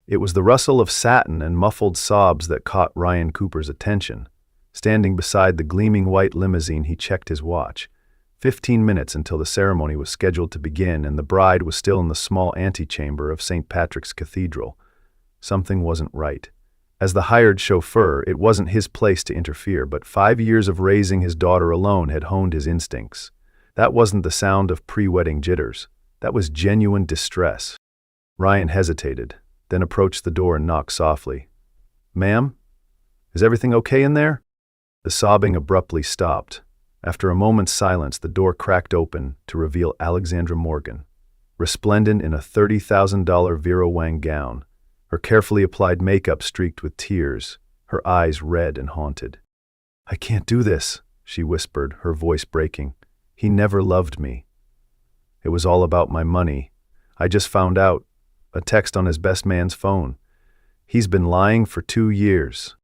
It was the rustle of satin and muffled sobs that caught Ryan Cooper's attention. Standing beside the gleaming white limousine, he checked his watch. 15 minutes until the ceremony was scheduled to begin, and the bride was still in the small antechamber of St. Patrick's Cathedral. Something wasn't right. As the hired chauffeur, it wasn't his place to interfere, but 5 years of raising his daughter alone had honed his instincts. That wasn't the sound of pre-wedding jitters. That was genuine distress. Ryan hesitated, then approached the door and knocked softly. "Ma'am? Is everything okay in there?" The sobbing abruptly stopped. After a moment's silence, the door cracked open to reveal Alexandra Morgan, resplendent in a $30,000 Vera Wang gown, her carefully applied makeup streaked with tears, her eyes red and haunted. "I can't do this," she whispered, her voice breaking. "He never loved me. It was all about my money. I just found out. A text on his best man's phone. He's been lying for 2 years."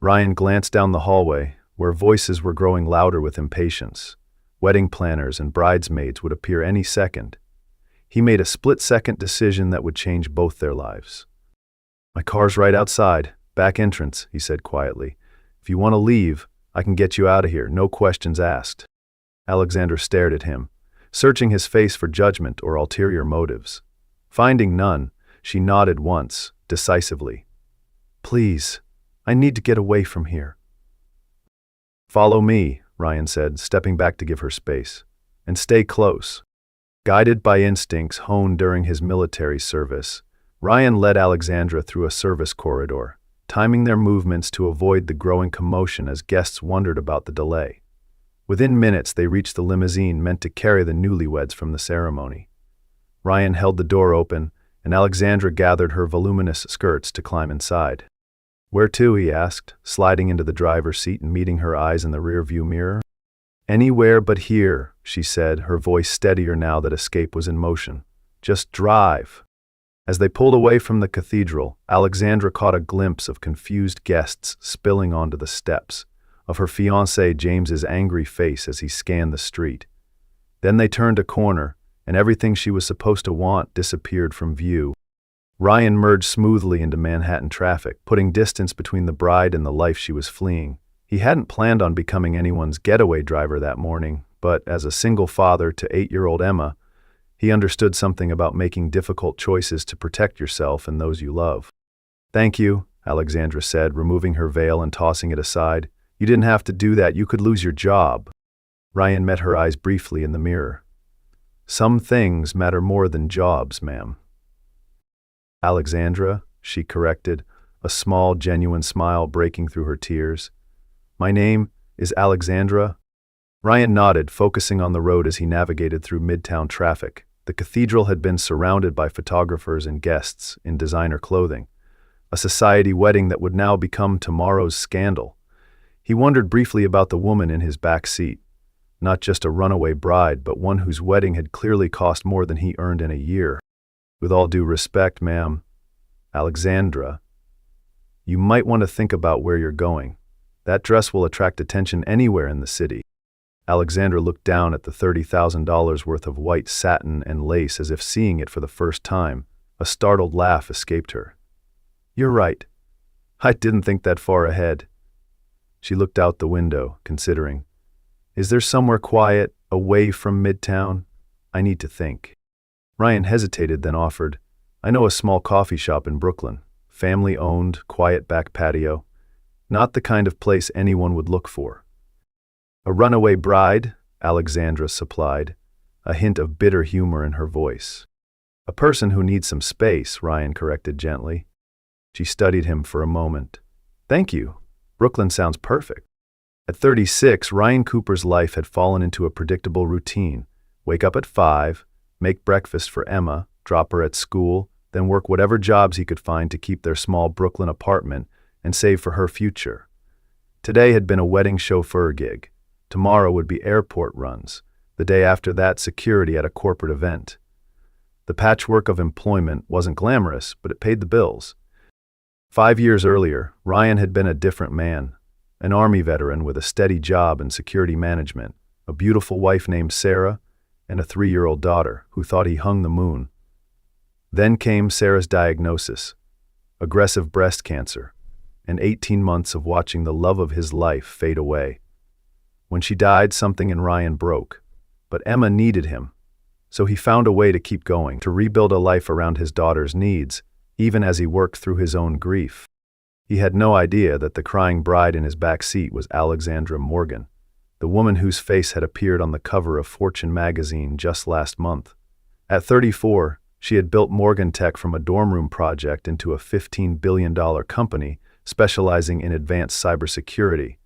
Ryan glanced down the hallway, where voices were growing louder with impatience. Wedding planners and bridesmaids would appear any second. He made a split-second decision that would change both their lives. "My car's right outside, back entrance," he said quietly. "If you want to leave, I can get you out of here, no questions asked." Alexandra stared at him, searching his face for judgment or ulterior motives. Finding none, she nodded once, decisively. "Please, I need to get away from here." "Follow me," Ryan said, stepping back to give her space. "And stay close." Guided by instincts honed during his military service, Ryan led Alexandra through a service corridor, timing their movements to avoid the growing commotion as guests wondered about the delay. Within minutes, they reached the limousine meant to carry the newlyweds from the ceremony. Ryan held the door open, and Alexandra gathered her voluminous skirts to climb inside. "Where to?" he asked, sliding into the driver's seat and meeting her eyes in the rearview mirror. "Anywhere but here," she said, her voice steadier now that escape was in motion. "Just drive." As they pulled away from the cathedral, Alexandra caught a glimpse of confused guests spilling onto the steps, of her fiancé James's angry face as he scanned the street. Then they turned a corner, and everything she was supposed to want disappeared from view. Ryan merged smoothly into Manhattan traffic, putting distance between the bride and the life she was fleeing. He hadn't planned on becoming anyone's getaway driver that morning, but as a single father to 8-year-old Emma, he understood something about making difficult choices to protect yourself and those you love. "Thank you," Alexandra said, removing her veil and tossing it aside. "You didn't have to do that. You could lose your job." Ryan met her eyes briefly in the mirror. "Some things matter more than jobs, ma'am." "Alexandra," she corrected, a small, genuine smile breaking through her tears. "My name is Alexandra." Ryan nodded, focusing on the road as he navigated through midtown traffic. The cathedral had been surrounded by photographers and guests in designer clothing, a society wedding that would now become tomorrow's scandal. He wondered briefly about the woman in his back seat. Not just a runaway bride, but one whose wedding had clearly cost more than he earned in a year. "With all due respect, ma'am, Alexandra, you might want to think about where you're going. That dress will attract attention anywhere in the city." Alexandra looked down at the $30,000 worth of white satin and lace as if seeing it for the first time. A startled laugh escaped her. "You're right. I didn't think that far ahead." She looked out the window, considering. "Is there somewhere quiet, away from Midtown? I need to think." Ryan hesitated, then offered, "I know a small coffee shop in Brooklyn. Family-owned, quiet back patio. Not the kind of place anyone would look for." "A runaway bride," Alexandra supplied, a hint of bitter humor in her voice. "A person who needs some space," Ryan corrected gently. She studied him for a moment. "Thank you. Brooklyn sounds perfect." At 36, Ryan Cooper's life had fallen into a predictable routine. Wake up at 5, make breakfast for Emma, drop her at school, then work whatever jobs he could find to keep their small Brooklyn apartment and save for her future. Today had been a wedding chauffeur gig. Tomorrow would be airport runs. The day after that, security at a corporate event. The patchwork of employment wasn't glamorous, but it paid the bills. 5 years earlier, Ryan had been a different man, an Army veteran with a steady job in security management, a beautiful wife named Sarah, and a 3-year-old daughter who thought he hung the moon. Then came Sarah's diagnosis, aggressive breast cancer, and 18 months of watching the love of his life fade away. When she died, something in Ryan broke, but Emma needed him, so he found a way to keep going, to rebuild a life around his daughter's needs, even as he worked through his own grief. He had no idea that the crying bride in his back seat was Alexandra Morgan, the woman whose face had appeared on the cover of Fortune magazine just last month. At 34, she had built Morgan Tech from a dorm room project into a $15 billion company specializing in advanced cybersecurity.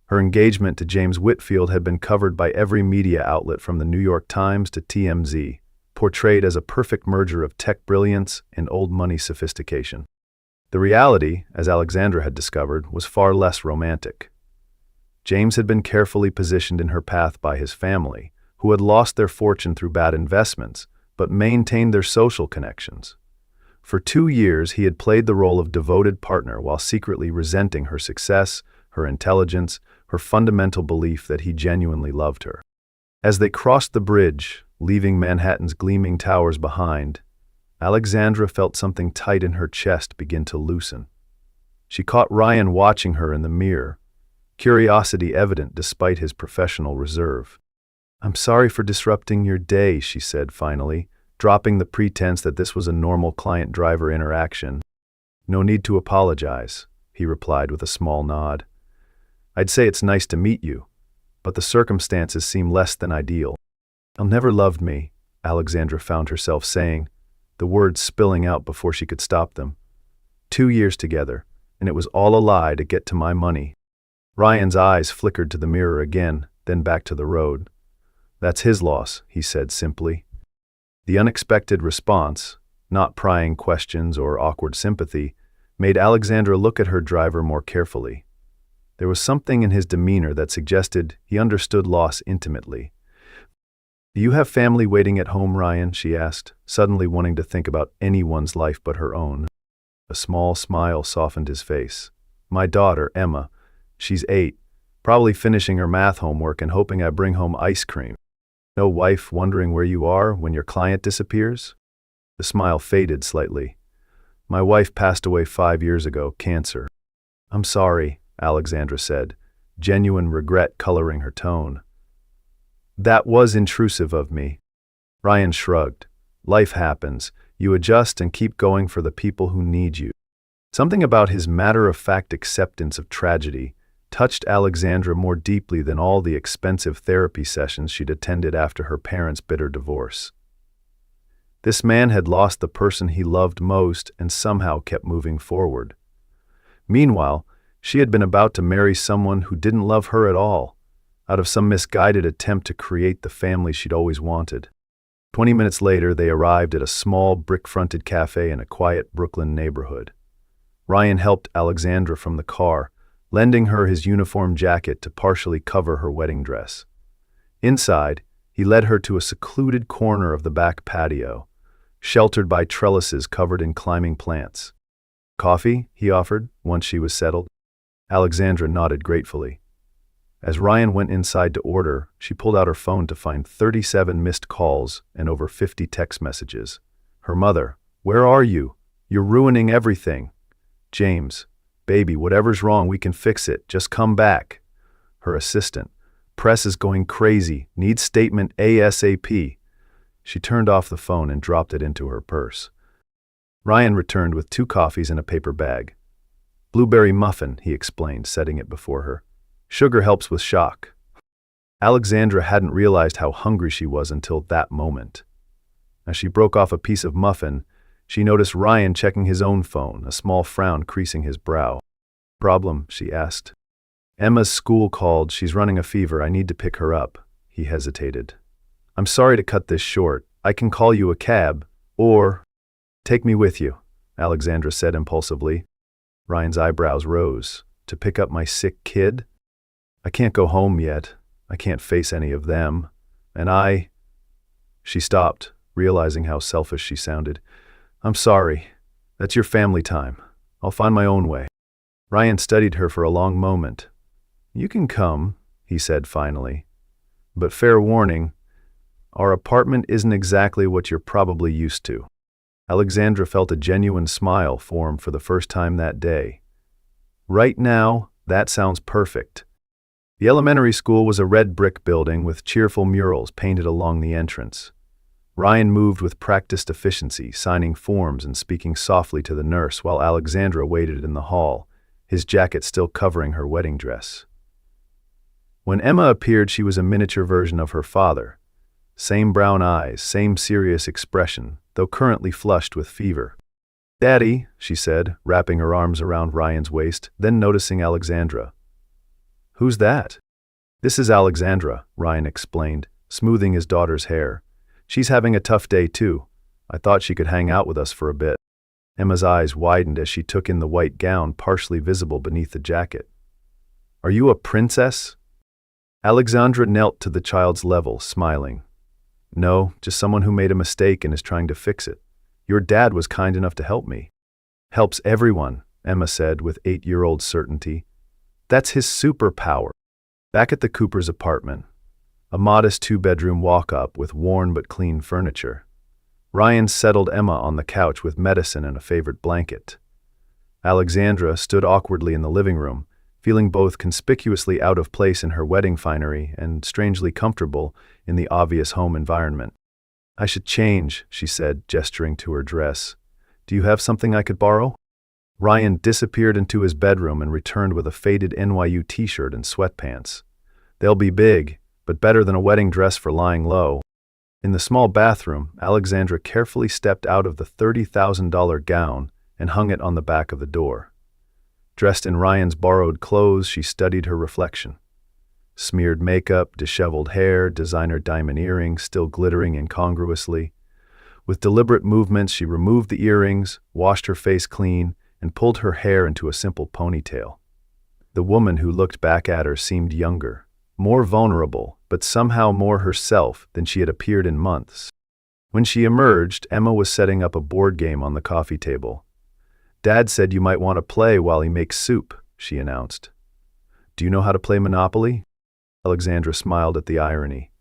Her engagement to James Whitfield had been covered by every media outlet from the New York Times to TMZ, portrayed as a perfect merger of tech brilliance and old money sophistication. The reality, as Alexandra had discovered, was far less romantic. James had been carefully positioned in her path by his family, who had lost their fortune through bad investments, but maintained their social connections. For 2 years, he had played the role of devoted partner while secretly resenting her success, her intelligence, her fundamental belief that he genuinely loved her. As they crossed the bridge, leaving Manhattan's gleaming towers behind, Alexandra felt something tight in her chest begin to loosen. She caught Ryan watching her in the mirror, curiosity evident despite his professional reserve. "I'm sorry for disrupting your day," she said finally, dropping the pretense that this was a normal client-driver interaction. "No need to apologize," he replied with a small nod. "I'd say it's nice to meet you, but the circumstances seem less than ideal." "I'll never loved me," Alexandra found herself saying, the words spilling out before she could stop them. 2 years together, and it was all a lie to get to my money. Ryan's eyes flickered to the mirror again, then back to the road. "That's his loss," he said simply. The unexpected response, not prying questions or awkward sympathy, made Alexandra look at her driver more carefully. There was something in his demeanor that suggested he understood loss intimately. "Do you have family waiting at home, Ryan?" she asked, suddenly wanting to think about anyone's life but her own. A small smile softened his face. "My daughter, Emma. She's 8, probably finishing her math homework and hoping I bring home ice cream. No wife wondering where you are when your client disappears?" The smile faded slightly. "My wife passed away 5 years ago, cancer." "I'm sorry," Alexandra said, genuine regret coloring her tone. "That was intrusive of me." Ryan shrugged. "Life happens. You adjust and keep going for the people who need you." Something about his matter-of-fact acceptance of tragedy touched Alexandra more deeply than all the expensive therapy sessions she'd attended after her parents' bitter divorce. This man had lost the person he loved most and somehow kept moving forward. Meanwhile, she had been about to marry someone who didn't love her at all, out of some misguided attempt to create the family she'd always wanted. 20 minutes later, they arrived at a small brick-fronted cafe in a quiet Brooklyn neighborhood. Ryan helped Alexandra from the car, lending her his uniform jacket to partially cover her wedding dress. Inside, he led her to a secluded corner of the back patio, sheltered by trellises covered in climbing plants. "Coffee?" he offered, once she was settled. Alexandra nodded gratefully. As Ryan went inside to order, she pulled out her phone to find 37 missed calls and over 50 text messages. Her mother, "Where are you? You're ruining everything." James, "Baby, whatever's wrong, we can fix it. Just come back." Her assistant, "Press is going crazy. Needs statement ASAP." She turned off the phone and dropped it into her purse. Ryan returned with 2 coffees and a paper bag. "Blueberry muffin," he explained, setting it before her. "Sugar helps with shock." Alexandra hadn't realized how hungry she was until that moment. As she broke off a piece of muffin, she noticed Ryan checking his own phone, a small frown creasing his brow. "Problem?" she asked. "Emma's school called. She's running a fever. I need to pick her up." He hesitated. "I'm sorry to cut this short. I can call you a cab, or—" "Take me with you," Alexandra said impulsively. Ryan's eyebrows rose. "To pick up my sick kid? I can't go home yet. I can't face any of them. And She stopped, realizing how selfish she sounded. "I'm sorry. That's your family time. I'll find my own way." Ryan studied her for a long moment. "You can come," he said finally. "But fair warning, our apartment isn't exactly what you're probably used to." Alexandra felt a genuine smile form for the first time that day. Right now, that sounds perfect. The elementary school was a red brick building with cheerful murals painted along the entrance. Ryan moved with practiced efficiency, signing forms and speaking softly to the nurse while Alexandra waited in the hall, his jacket still covering her wedding dress. When Emma appeared, she was a miniature version of her father. Same brown eyes, same serious expression, though currently flushed with fever. "Daddy," she said, wrapping her arms around Ryan's waist, then noticing Alexandra. "Who's that?" "This is Alexandra," Ryan explained, smoothing his daughter's hair. "She's having a tough day too. I thought she could hang out with us for a bit." Emma's eyes widened as she took in the white gown partially visible beneath the jacket. "Are you a princess?" Alexandra knelt to the child's level, smiling. "No, just someone who made a mistake and is trying to fix it. Your dad was kind enough to help me." "Helps everyone," Emma said with 8-year-old certainty. "That's his superpower." Back at the Coopers' apartment, a modest 2-bedroom walk-up with worn but clean furniture, Ryan settled Emma on the couch with medicine and a favorite blanket. Alexandra stood awkwardly in the living room, feeling both conspicuously out of place in her wedding finery and strangely comfortable in the obvious home environment. "I should change," she said, gesturing to her dress. "Do you have something I could borrow?" Ryan disappeared into his bedroom and returned with a faded NYU t-shirt and sweatpants. "They'll be big, but better than a wedding dress for lying low." In the small bathroom, Alexandra carefully stepped out of the $30,000 gown and hung it on the back of the door. Dressed in Ryan's borrowed clothes, she studied her reflection. Smeared makeup, disheveled hair, designer diamond earrings still glittering incongruously. With deliberate movements, she removed the earrings, washed her face clean, and pulled her hair into a simple ponytail. The woman who looked back at her seemed younger, more vulnerable, but somehow more herself than she had appeared in months. When she emerged, Emma was setting up a board game on the coffee table. "Dad said you might want to play while he makes soup," she announced. "Do you know how to play Monopoly?" Alexandra smiled at the irony.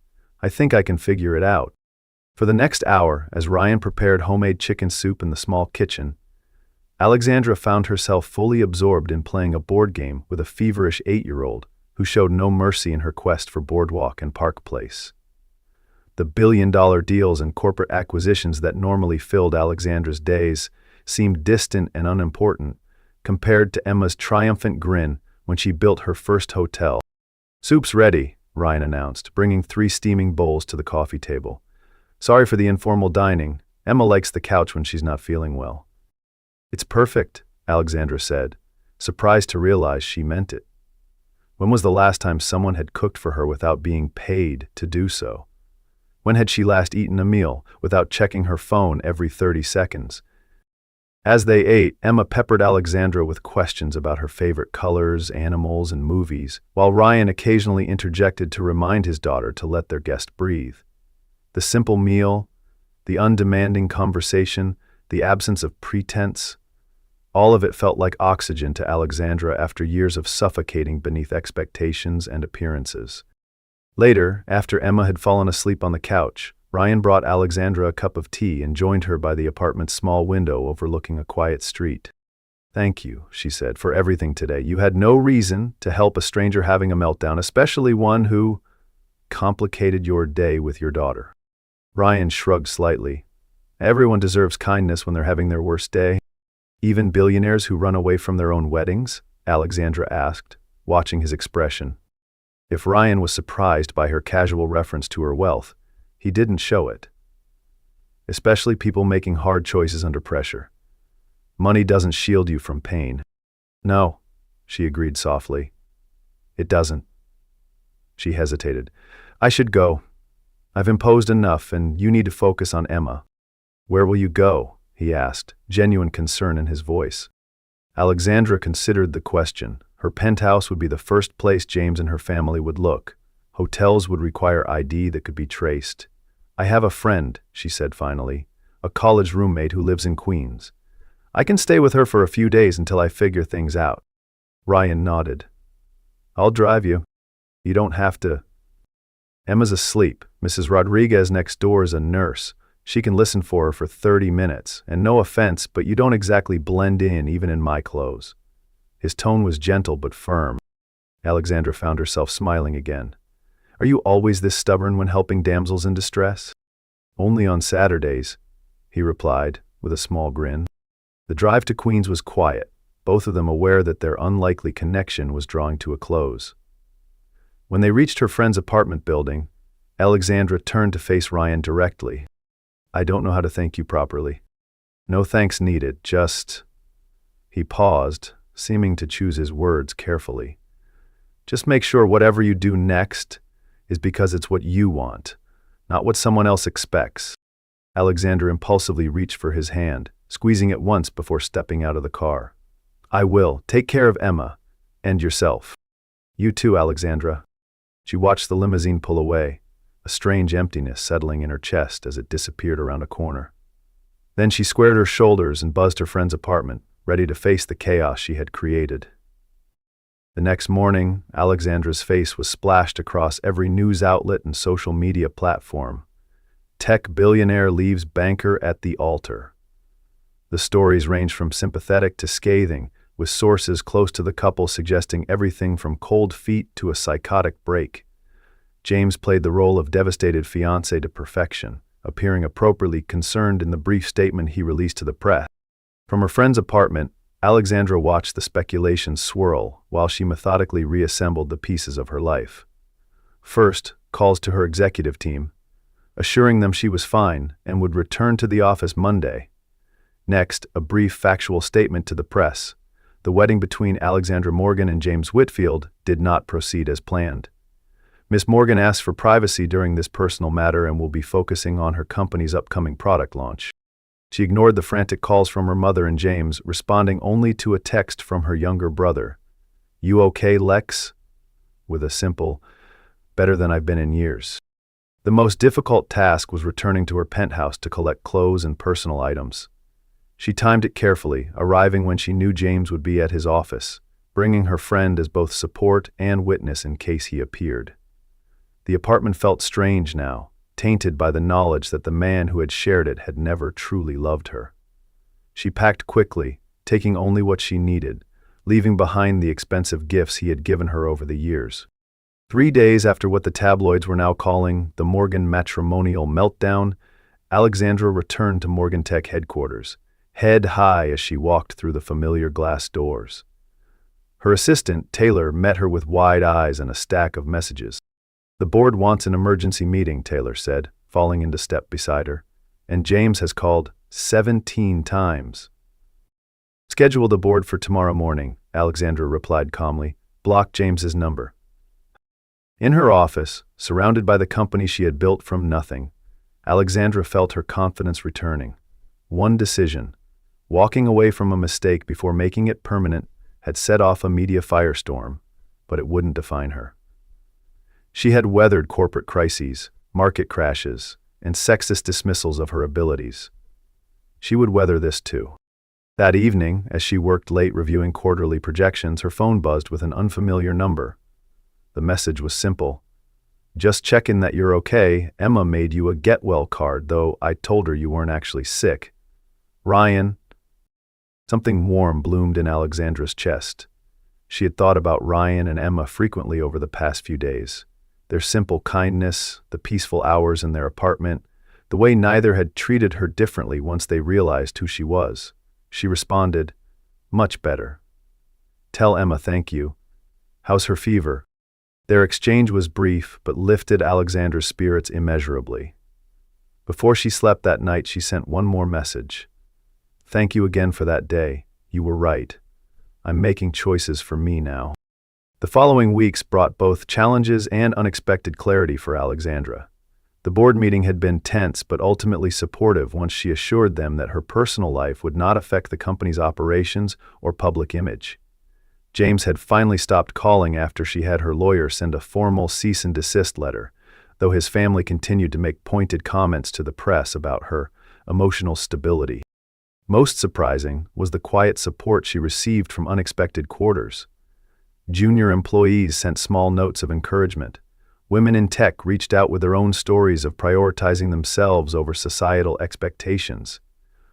"I think I can figure it out." For the next hour, as Ryan prepared homemade chicken soup in the small kitchen, Alexandra found herself fully absorbed in playing a board game with a feverish 8-year-old who showed no mercy in her quest for Boardwalk and Park Place. The billion-dollar deals and corporate acquisitions that normally filled Alexandra's days seemed distant and unimportant compared to Emma's triumphant grin when she built her first hotel. "Soup's ready," Ryan announced, bringing 3 steaming bowls to the coffee table. "Sorry for the informal dining. Emma likes the couch when she's not feeling well." "It's perfect," Alexandra said, surprised to realize she meant it. When was the last time someone had cooked for her without being paid to do so? When had she last eaten a meal without checking her phone every 30 seconds? As they ate, Emma peppered Alexandra with questions about her favorite colors, animals, and movies, while Ryan occasionally interjected to remind his daughter to let their guest breathe. The simple meal, the undemanding conversation, the absence of pretense, all of it felt like oxygen to Alexandra after years of suffocating beneath expectations and appearances. Later, after Emma had fallen asleep on the couch, Ryan brought Alexandra a cup of tea and joined her by the apartment's small window overlooking a quiet street. "Thank you," she said, "for everything today. You had no reason to help a stranger having a meltdown, especially one who complicated your day with your daughter." Ryan shrugged slightly. "Everyone deserves kindness when they're having their worst day." "Even billionaires who run away from their own weddings?" Alexandra asked, watching his expression. If Ryan was surprised by her casual reference to her wealth, he didn't show it. Especially people making hard choices under pressure. Money doesn't shield you from pain. "No," she agreed softly. "It doesn't." She hesitated. "I should go. I've imposed enough, and you need to focus on Emma." "Where will you go?" he asked, genuine concern in his voice. Alexandra considered the question. Her penthouse would be the first place James and her family would look. Hotels would require ID that could be traced. "I have a friend," she said finally, "a college roommate who lives in Queens. I can stay with her for a few days until I figure things out." Ryan nodded. "I'll drive you. You don't have to." "Emma's asleep. Mrs. Rodriguez next door is a nurse. She can listen for her for 30 minutes, and no offense, but you don't exactly blend in even in my clothes." His tone was gentle but firm. Alexandra found herself smiling again. "Are you always this stubborn when helping damsels in distress?" "Only on Saturdays," he replied, with a small grin. The drive to Queens was quiet, both of them aware that their unlikely connection was drawing to a close. When they reached her friend's apartment building, Alexandra turned to face Ryan directly. "I don't know how to thank you properly." "No thanks needed, just—" He paused, seeming to choose his words carefully. "Just make sure whatever you do next is because it's what you want, not what someone else expects." Alexandra impulsively reached for his hand, squeezing it once before stepping out of the car. "I will. Take care of Emma. And yourself." "You too, Alexandra." She watched the limousine pull away, a strange emptiness settling in her chest as it disappeared around a corner. Then she squared her shoulders and buzzed her friend's apartment, ready to face the chaos she had created. The next morning, Alexandra's face was splashed across every news outlet and social media platform. "Tech billionaire leaves banker at the altar." The stories ranged from sympathetic to scathing, with sources close to the couple suggesting everything from cold feet to a psychotic break. James played the role of devastated fiancé to perfection, appearing appropriately concerned in the brief statement he released to the press. From her friend's apartment, Alexandra watched the speculation swirl while she methodically reassembled the pieces of her life. First, calls to her executive team, assuring them she was fine and would return to the office Monday. Next, a brief factual statement to the press. The wedding between Alexandra Morgan and James Whitfield did not proceed as planned. Miss Morgan asked for privacy during this personal matter and will be focusing on her company's upcoming product launch. She ignored the frantic calls from her mother and James, responding only to a text from her younger brother. "You okay, Lex?" with a simple, "Better than I've been in years." The most difficult task was returning to her penthouse to collect clothes and personal items. She timed it carefully, arriving when she knew James would be at his office, bringing her friend as both support and witness in case he appeared. The apartment felt strange now, tainted by the knowledge that the man who had shared it had never truly loved her. She packed quickly, taking only what she needed, leaving behind the expensive gifts he had given her over the years. 3 days after what the tabloids were now calling the Morgan matrimonial meltdown, Alexandra returned to Morgan Tech headquarters, head high as she walked through the familiar glass doors. Her assistant, Taylor, met her with wide eyes and a stack of messages. "The board wants an emergency meeting," Taylor said, falling into step beside her. "And James has called 17 times." "Schedule the board for tomorrow morning," Alexandra replied calmly. "Block James's number." In her office, surrounded by the company she had built from nothing, Alexandra felt her confidence returning. One decision, walking away from a mistake before making it permanent, had set off a media firestorm, but it wouldn't define her. She had weathered corporate crises, market crashes, and sexist dismissals of her abilities. She would weather this too. That evening, as she worked late reviewing quarterly projections, her phone buzzed with an unfamiliar number. The message was simple. "Just checking that you're okay. Emma made you a get well card, though I told her you weren't actually sick. Ryan." Something warm bloomed in Alexandra's chest. She had thought about Ryan and Emma frequently over the past few days. Their simple kindness, the peaceful hours in their apartment, the way neither had treated her differently once they realized who she was. She responded, "Much better. Tell Emma thank you. How's her fever?" Their exchange was brief, but lifted Alexandra's spirits immeasurably. Before she slept that night, she sent one more message. "Thank you again for that day. You were right. I'm making choices for me now." The following weeks brought both challenges and unexpected clarity for Alexandra. The board meeting had been tense but ultimately supportive once she assured them that her personal life would not affect the company's operations or public image. James had finally stopped calling after she had her lawyer send a formal cease and desist letter, though his family continued to make pointed comments to the press about her emotional stability. Most surprising was the quiet support she received from unexpected quarters. Junior employees sent small notes of encouragement, Women in tech reached out with their own stories of prioritizing themselves over societal expectations.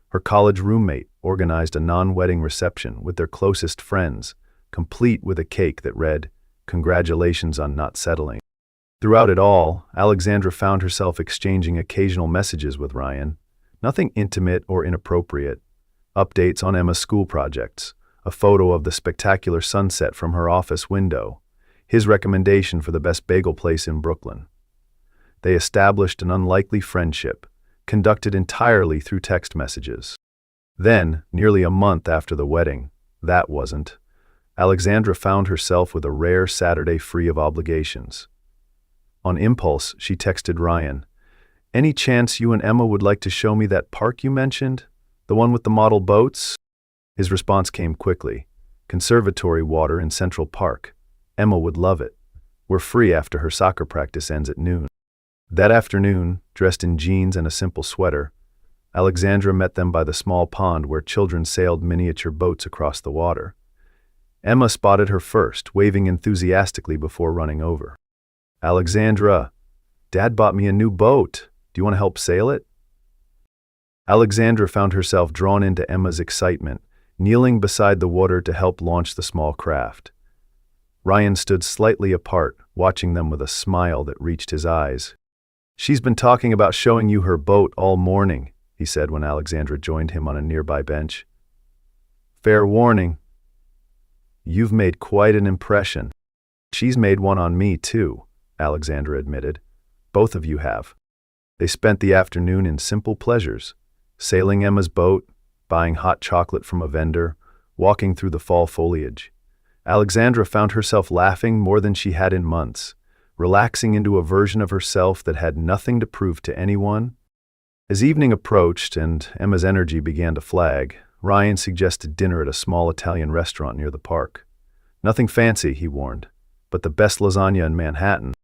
Her college roommate organized a non-wedding reception with their closest friends, complete with a cake that read, "Congratulations on not settling." Throughout it all, Alexandra found herself exchanging occasional messages with Ryan, nothing intimate or inappropriate. Updates on Emma's school projects, a photo of the spectacular sunset from her office window, his recommendation for the best bagel place in Brooklyn. They established an unlikely friendship, conducted entirely through text messages. Then, nearly a month after the wedding, Alexandra found herself with a rare Saturday free of obligations. On impulse, she texted Ryan, "Any chance you and Emma would like to show me that park you mentioned? The one with the model boats?" His response came quickly. "Conservatory water in Central Park. Emma would love it. We're free after her soccer practice ends at noon." That afternoon, dressed in jeans and a simple sweater, Alexandra met them by the small pond where children sailed miniature boats across the water. Emma spotted her first, waving enthusiastically before running over. "Alexandra, Dad bought me a new boat. Do you want to help sail it?" Alexandra found herself drawn into Emma's excitement, kneeling beside the water to help launch the small craft. Ryan stood slightly apart, watching them with a smile that reached his eyes. "She's been talking about showing you her boat all morning," he said when Alexandra joined him on a nearby bench. "Fair warning, you've made quite an impression." "She's made one on me, too," Alexandra admitted. "Both of you have." They spent the afternoon in simple pleasures, sailing Emma's boat, buying hot chocolate from a vendor, walking through the fall foliage. Alexandra found herself laughing more than she had in months, relaxing into a version of herself that had nothing to prove to anyone. As evening approached and Emma's energy began to flag, Ryan suggested dinner at a small Italian restaurant near the park. "Nothing fancy," he warned, "but the best lasagna in Manhattan."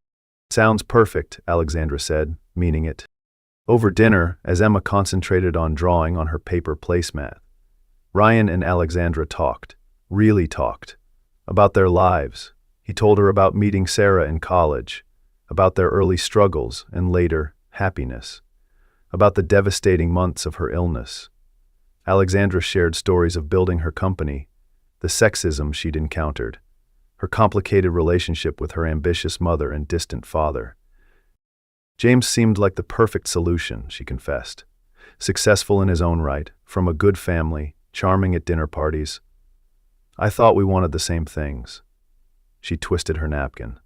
"Sounds perfect," Alexandra said, meaning it. Over dinner, as Emma concentrated on drawing on her paper placemat, Ryan and Alexandra talked, really talked, about their lives. He told her about meeting Sarah in college, about their early struggles and later happiness, about the devastating months of her illness. Alexandra shared stories of building her company, the sexism she'd encountered, her complicated relationship with her ambitious mother and distant father. James seemed like the perfect solution, she confessed. Successful in his own right, from a good family, charming at dinner parties. "I thought we wanted the same things." She twisted her napkin.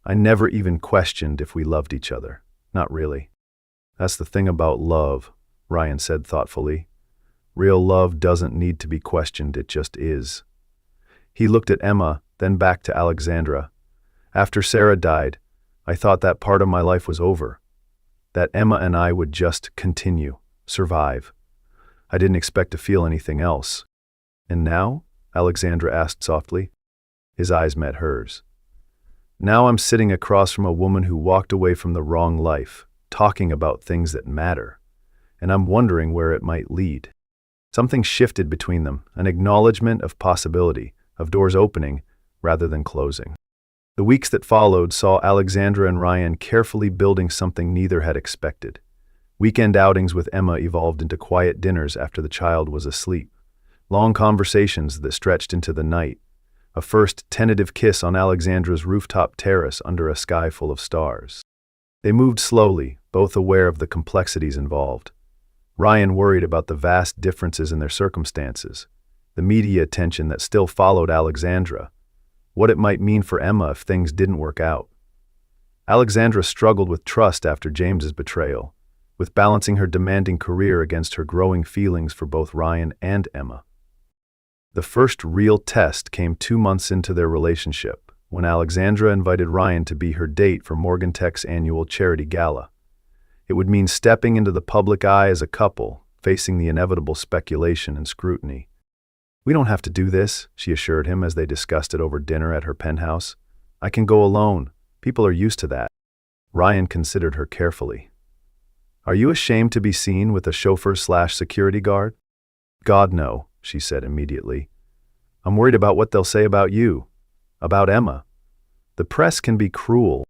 "I never even questioned if we loved each other. Not really." "That's the thing about love," Ryan said thoughtfully. "Real love doesn't need to be questioned, it just is." He looked at Emma, then back to Alexandra. "After Sarah died, I thought that part of my life was over. That Emma and I would just continue, survive. I didn't expect to feel anything else." "And now?" Alexandra asked softly. His eyes met hers. "Now I'm sitting across from a woman who walked away from the wrong life, talking about things that matter. And I'm wondering where it might lead." Something shifted between them, an acknowledgement of possibility, of doors opening rather than closing. The weeks that followed saw Alexandra and Ryan carefully building something neither had expected. Weekend outings with Emma evolved into quiet dinners after the child was asleep. Long conversations that stretched into the night. A first tentative kiss on Alexandra's rooftop terrace under a sky full of stars. They moved slowly, both aware of the complexities involved. Ryan worried about the vast differences in their circumstances, the media attention that still followed Alexandra, what it might mean for Emma if things didn't work out. Alexandra struggled with trust after James's betrayal, with balancing her demanding career against her growing feelings for both Ryan and Emma. The first real test came 2 months into their relationship, when Alexandra invited Ryan to be her date for Morgan Tech's annual charity gala. It would mean stepping into the public eye as a couple, facing the inevitable speculation and scrutiny. "We don't have to do this," she assured him as they discussed it over dinner at her penthouse. "I can go alone. People are used to that." Ryan considered her carefully. "Are you ashamed to be seen with a chauffeur/security guard?" "God, no," she said immediately. "I'm worried about what they'll say about you, about Emma. The press can be cruel."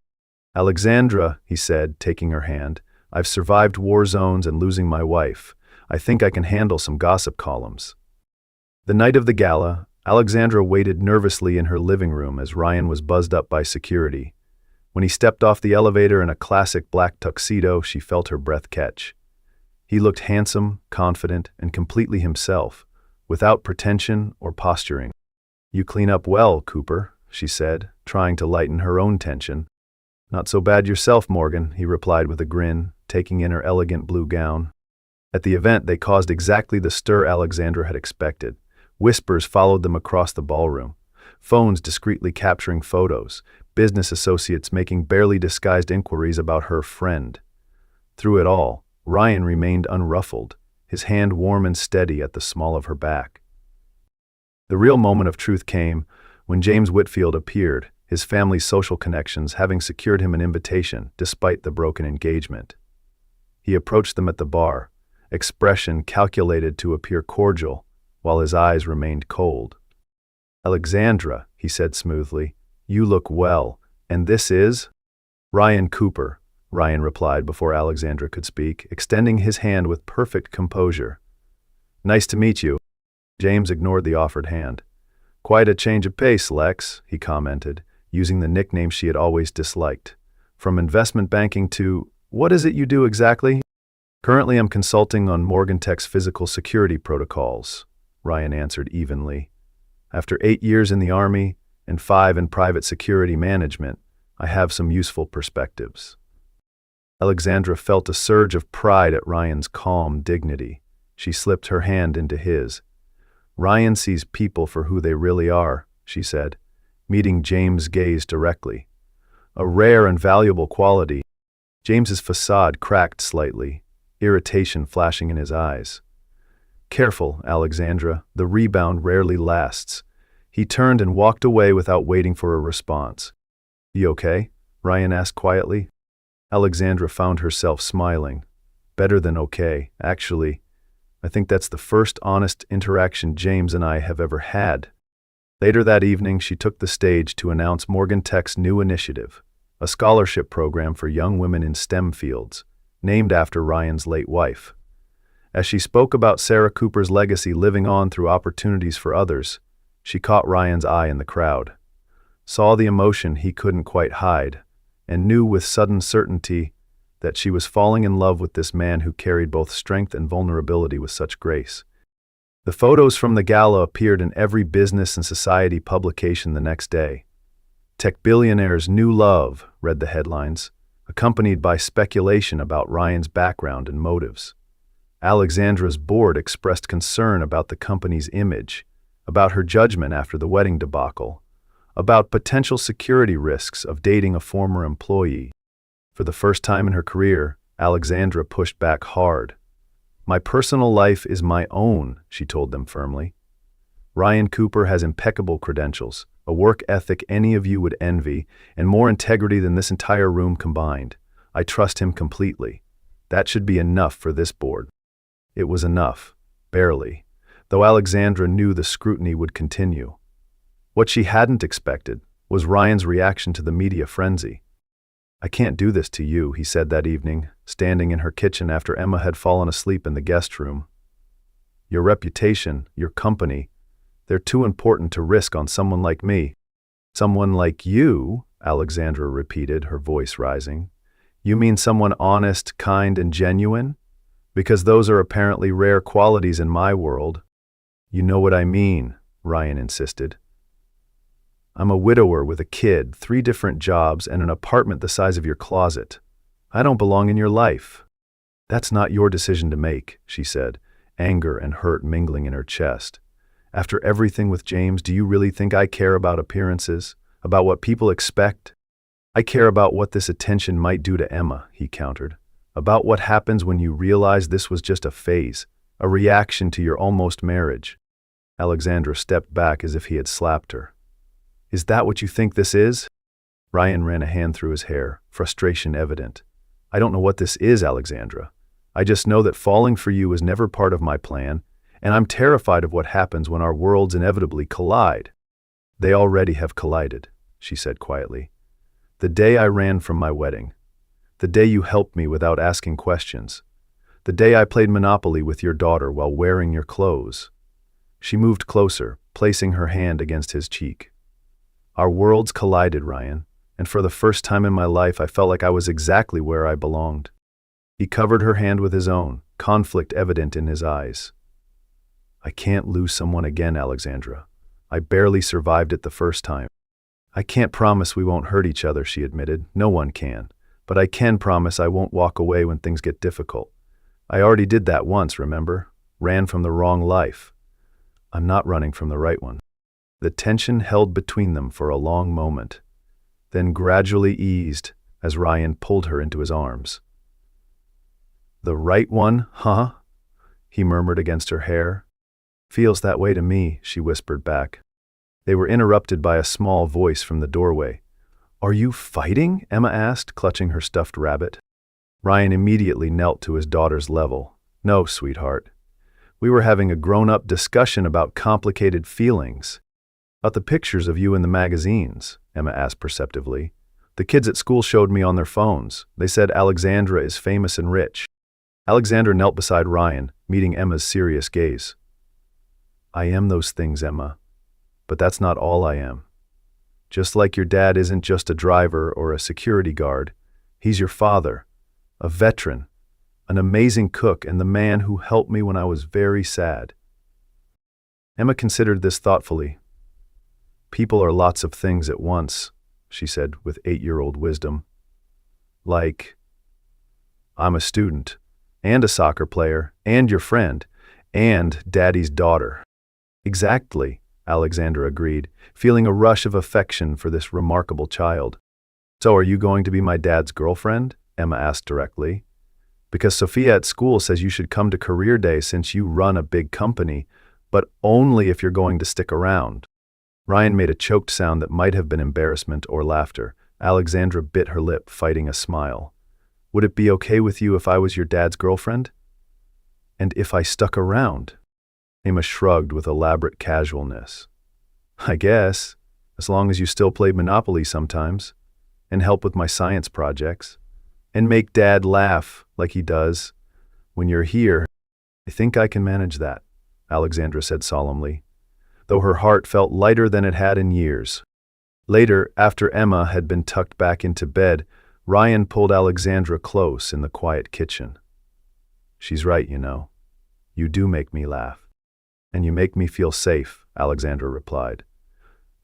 Alexandra, he said, taking her hand, I've survived war zones and losing my wife. I think I can handle some gossip columns. The night of the gala, Alexandra waited nervously in her living room as Ryan was buzzed up by security. When he stepped off the elevator in a classic black tuxedo, she felt her breath catch. He looked handsome, confident, and completely himself, without pretension or posturing. You clean up well, Cooper, she said, trying to lighten her own tension. Not so bad yourself, Morgan, he replied with a grin, taking in her elegant blue gown. At the event, they caused exactly the stir Alexandra had expected. Whispers followed them across the ballroom, phones discreetly capturing photos, business associates making barely disguised inquiries about her friend. Through it all, Ryan remained unruffled, his hand warm and steady at the small of her back. The real moment of truth came when James Whitfield appeared, his family's social connections having secured him an invitation despite the broken engagement. He approached them at the bar, expression calculated to appear cordial, while his eyes remained cold. Alexandra, he said smoothly, you look well, and this is? Ryan Cooper, Ryan replied before Alexandra could speak, extending his hand with perfect composure. Nice to meet you. James ignored the offered hand. Quite a change of pace, Lex, he commented, using the nickname she had always disliked. From investment banking to, what is it you do exactly? Currently I'm consulting on Morgan Tech's physical security protocols, Ryan answered evenly. After 8 years in the Army and 5 in private security management, I have some useful perspectives. Alexandra felt a surge of pride at Ryan's calm dignity. She slipped her hand into his. Ryan sees people for who they really are, she said, meeting James' gaze directly. A rare and valuable quality. James's facade cracked slightly, irritation flashing in his eyes. Careful, Alexandra, the rebound rarely lasts. He turned and walked away without waiting for a response. You okay? Ryan asked quietly. Alexandra found herself smiling. Better than okay, actually. I think that's the first honest interaction James and I have ever had. Later that evening, she took the stage to announce Morgan Tech's new initiative, a scholarship program for young women in STEM fields, named after Ryan's late wife. As she spoke about Sarah Cooper's legacy living on through opportunities for others, she caught Ryan's eye in the crowd, saw the emotion he couldn't quite hide, and knew with sudden certainty that she was falling in love with this man who carried both strength and vulnerability with such grace. The photos from the gala appeared in every business and society publication the next day. Tech billionaire's new love, read the headlines, accompanied by speculation about Ryan's background and motives. Alexandra's board expressed concern about the company's image, about her judgment after the wedding debacle, about potential security risks of dating a former employee. For the first time in her career, Alexandra pushed back hard. My personal life is my own, she told them firmly. Ryan Cooper has impeccable credentials, a work ethic any of you would envy, and more integrity than this entire room combined. I trust him completely. That should be enough for this board. It was enough, barely, though Alexandra knew the scrutiny would continue. What she hadn't expected was Ryan's reaction to the media frenzy. I can't do this to you, he said that evening, standing in her kitchen after Emma had fallen asleep in the guest room. Your reputation, your company, they're too important to risk on someone like me. Someone like you, Alexandra repeated, her voice rising. You mean someone honest, kind, and genuine? Because those are apparently rare qualities in my world. You know what I mean, Ryan insisted. I'm a widower with a kid, 3 different jobs, and an apartment the size of your closet. I don't belong in your life. That's not your decision to make, she said, anger and hurt mingling in her chest. After everything with James, do you really think I care about appearances, about what people expect? I care about what this attention might do to Emma, he countered. About what happens when you realize this was just a phase, a reaction to your almost marriage. Alexandra stepped back as if he had slapped her. Is that what you think this is? Ryan ran a hand through his hair, frustration evident. I don't know what this is, Alexandra. I just know that falling for you was never part of my plan, and I'm terrified of what happens when our worlds inevitably collide. They already have collided, she said quietly. The day I ran from my wedding. The day you helped me without asking questions. The day I played Monopoly with your daughter while wearing your clothes." She moved closer, placing her hand against his cheek. "Our worlds collided, Ryan, and for the first time in my life I felt like I was exactly where I belonged." He covered her hand with his own, conflict evident in his eyes. "I can't lose someone again, Alexandra. I barely survived it the first time." "I can't promise we won't hurt each other," she admitted. "No one can. But I can promise I won't walk away when things get difficult. I already did that once, remember? Ran from the wrong life. I'm not running from the right one." The tension held between them for a long moment, then gradually eased as Ryan pulled her into his arms. "The right one, huh?" he murmured against her hair. "Feels that way to me," she whispered back. They were interrupted by a small voice from the doorway. "Are you fighting?" Emma asked, clutching her stuffed rabbit. Ryan immediately knelt to his daughter's level. "No, sweetheart. We were having a grown-up discussion about complicated feelings." "About the pictures of you in the magazines," Emma asked perceptively. "The kids at school showed me on their phones. They said Alexandra is famous and rich." Alexandra knelt beside Ryan, meeting Emma's serious gaze. "I am those things, Emma. But that's not all I am. Just like your dad isn't just a driver or a security guard, he's your father, a veteran, an amazing cook, and the man who helped me when I was very sad." Emma considered this thoughtfully. "People are lots of things at once," she said with 8-year-old wisdom. "Like, I'm a student, and a soccer player, and your friend, and Daddy's daughter." "Exactly," Alexandra agreed, feeling a rush of affection for this remarkable child. "So are you going to be my dad's girlfriend?" Emma asked directly. "Because Sophia at school says you should come to career day since you run a big company, but only if you're going to stick around." Ryan made a choked sound that might have been embarrassment or laughter. Alexandra bit her lip, fighting a smile. "Would it be okay with you if I was your dad's girlfriend?" "And if I stuck around?" Emma shrugged with elaborate casualness. "I guess, as long as you still play Monopoly sometimes, and help with my science projects, and make Dad laugh like he does when you're here." "I think I can manage that," Alexandra said solemnly, though her heart felt lighter than it had in years. Later, after Emma had been tucked back into bed, Ryan pulled Alexandra close in the quiet kitchen. "She's right, you know. You do make me laugh. And you make me feel safe," Alexandra replied.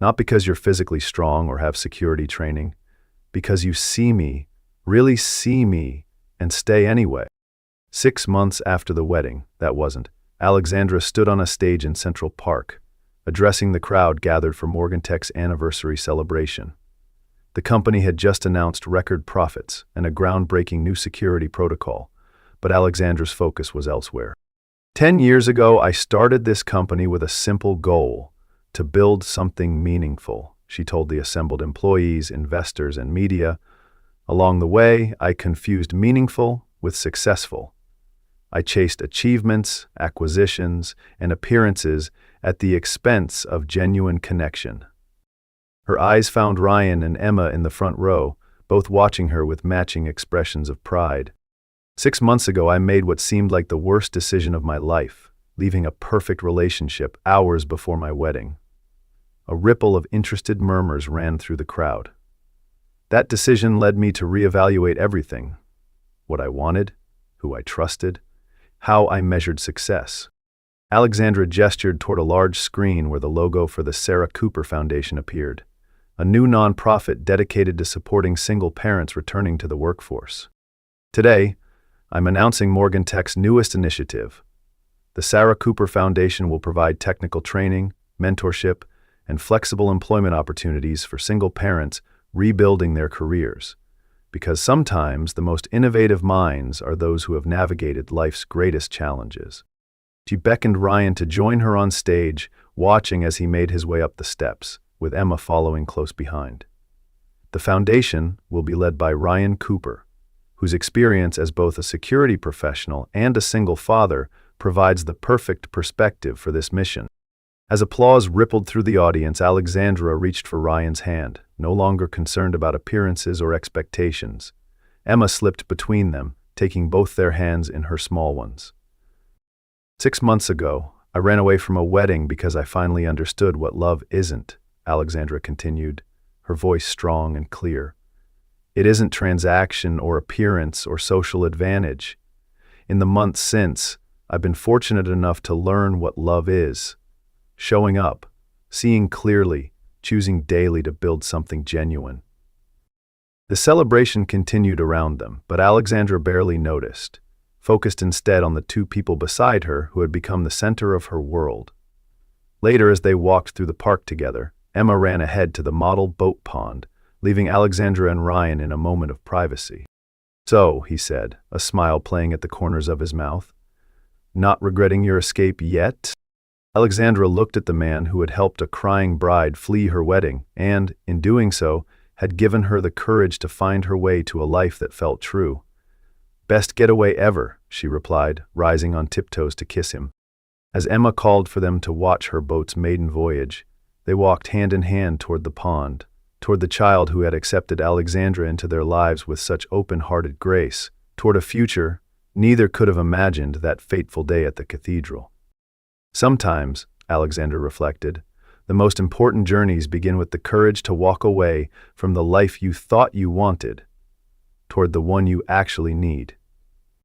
"Not because you're physically strong or have security training, because you see me, really see me, and stay anyway." 6 months after the wedding, Alexandra stood on a stage in Central Park, addressing the crowd gathered for Morgantech's anniversary celebration. The company had just announced record profits and a groundbreaking new security protocol, but Alexandra's focus was elsewhere. 10 years ago, I started this company with a simple goal: to build something meaningful, she told the assembled employees, investors, and media. Along the way, I confused meaningful with successful. I chased achievements, acquisitions, and appearances at the expense of genuine connection. Her eyes found Ryan and Emma in the front row, both watching her with matching expressions of pride. 6 months ago, I made what seemed like the worst decision of my life, leaving a perfect relationship hours before my wedding. A ripple of interested murmurs ran through the crowd. That decision led me to reevaluate everything: what I wanted, who I trusted, how I measured success. Alexandra gestured toward a large screen where the logo for the Sarah Cooper Foundation appeared, a new nonprofit dedicated to supporting single parents returning to the workforce. Today, I'm announcing Morgantech's newest initiative. The Sarah Cooper Foundation will provide technical training, mentorship, and flexible employment opportunities for single parents rebuilding their careers, because sometimes the most innovative minds are those who have navigated life's greatest challenges. She beckoned Ryan to join her on stage, watching as he made his way up the steps, with Emma following close behind. The foundation will be led by Ryan Cooper, whose experience as both a security professional and a single father provides the perfect perspective for this mission. As applause rippled through the audience, Alexandra reached for Ryan's hand, no longer concerned about appearances or expectations. Emma slipped between them, taking both their hands in her small ones. 6 months ago, I ran away from a wedding because I finally understood what love isn't, Alexandra continued, her voice strong and clear. It isn't transaction or appearance or social advantage. In the months since, I've been fortunate enough to learn what love is. Showing up, seeing clearly, choosing daily to build something genuine. The celebration continued around them, but Alexandra barely noticed, focused instead on the two people beside her who had become the center of her world. Later, as they walked through the park together, Emma ran ahead to the model boat pond, leaving Alexandra and Ryan in a moment of privacy. "So," he said, a smile playing at the corners of his mouth, "not regretting your escape yet?" Alexandra looked at the man who had helped a crying bride flee her wedding and, in doing so, had given her the courage to find her way to a life that felt true. "Best getaway ever," she replied, rising on tiptoes to kiss him. As Emma called for them to watch her boat's maiden voyage, they walked hand in hand toward the pond, toward the child who had accepted Alexandra into their lives with such open-hearted grace, toward a future neither could have imagined that fateful day at the cathedral. Sometimes, Alexandra reflected, the most important journeys begin with the courage to walk away from the life you thought you wanted, toward the one you actually need.